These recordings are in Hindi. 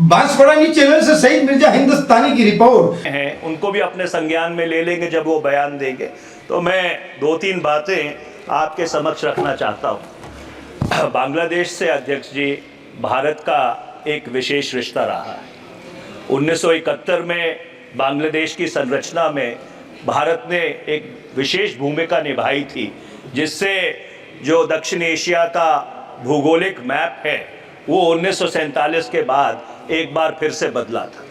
बांसवाड़ा न्यूज चैनल से सईद मिर्जा हिंदुस्तानी की रिपोर्ट है, उनको भी अपने संज्ञान में ले लेंगे जब वो बयान देंगे। तो मैं 2-3 बातें आपके समक्ष रखना चाहता हूँ। बांग्लादेश से अध्यक्ष जी भारत का एक विशेष रिश्ता रहा है। 1971 में बांग्लादेश की संरचना में भारत ने एक विशेष भूमिका निभाई थी, जिससे जो दक्षिण एशिया का भौगोलिक मैप है वो 1947 के बाद एक बार फिर से बदला था।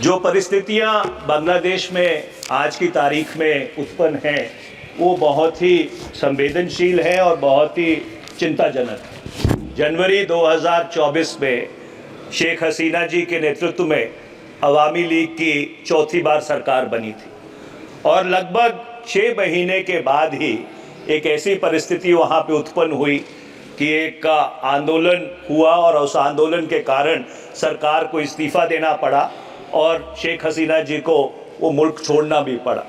जो परिस्थितियां बांग्लादेश में आज की तारीख में उत्पन्न हैं वो बहुत ही संवेदनशील है और बहुत ही चिंताजनक है। जनवरी 2024 में शेख हसीना जी के नेतृत्व में अवामी लीग की चौथी बार सरकार बनी थी और लगभग 6 महीने के बाद ही एक ऐसी परिस्थिति वहाँ पे उत्पन्न हुई कि एक आंदोलन हुआ और उस आंदोलन के कारण सरकार को इस्तीफ़ा देना पड़ा और शेख हसीना जी को वो मुल्क छोड़ना भी पड़ा।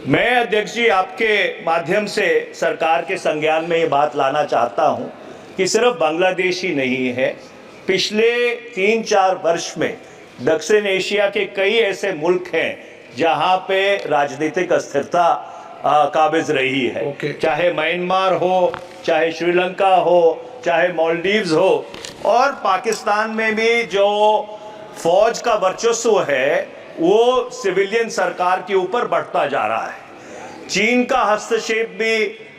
मैं अध्यक्ष जी आपके माध्यम से सरकार के संज्ञान में ये बात लाना चाहता हूँ कि सिर्फ बांग्लादेश ही नहीं है, पिछले 3-4 वर्ष में दक्षिण एशिया के कई ऐसे मुल्क हैं जहाँ पे राजनीतिक अस्थिरता काबिज रही है। चाहे म्यांमार हो, चाहे श्रीलंका हो, चाहे मालदीव्स हो, और पाकिस्तान में भी जो फौज का वर्चस्व है वो सिविलियन सरकार के ऊपर बढ़ता जा रहा है। चीन का हस्तक्षेप भी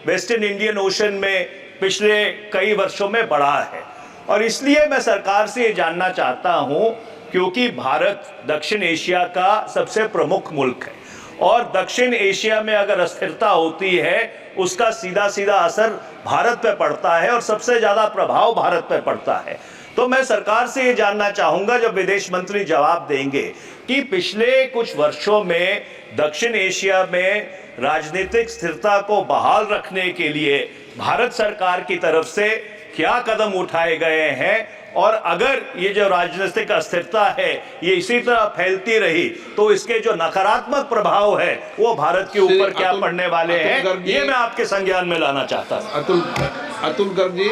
वेस्टर्न इंडियन ओशन में पिछले कई वर्षों में बढ़ा है और इसलिए मैं सरकार से ये जानना चाहता हूँ, क्योंकि भारत दक्षिण एशिया का सबसे प्रमुख मुल्क है और दक्षिण एशिया में अगर अस्थिरता होती है उसका सीधा सीधा असर भारत पे पड़ता है और सबसे ज़्यादा प्रभाव भारत पे पड़ता है। तो मैं सरकार से ये जानना चाहूँगा, जब विदेश मंत्री जवाब देंगे, कि पिछले कुछ वर्षों में दक्षिण एशिया में राजनीतिक स्थिरता को बहाल रखने के लिए भारत सरकार की तरफ से क्या कदम उठाए गए हैं और अगर ये जो राजनीतिक अस्थिरता है ये इसी तरह फैलती रही तो इसके जो नकारात्मक प्रभाव है वो भारत के ऊपर क्या पड़ने वाले हैं, ये मैं आपके संज्ञान में लाना चाहता हूं। Atul Garg ji,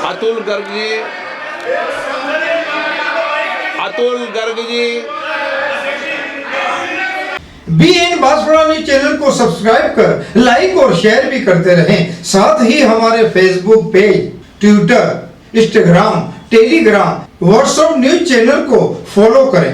Atul Garg ji, Atul Garg ji, BN Banswara news channel को सब्सक्राइब कर लाइक और शेयर भी करते रहें। साथ ही हमारे Facebook page, Twitter, Instagram, Telegram, WhatsApp news channel को फॉलो करें।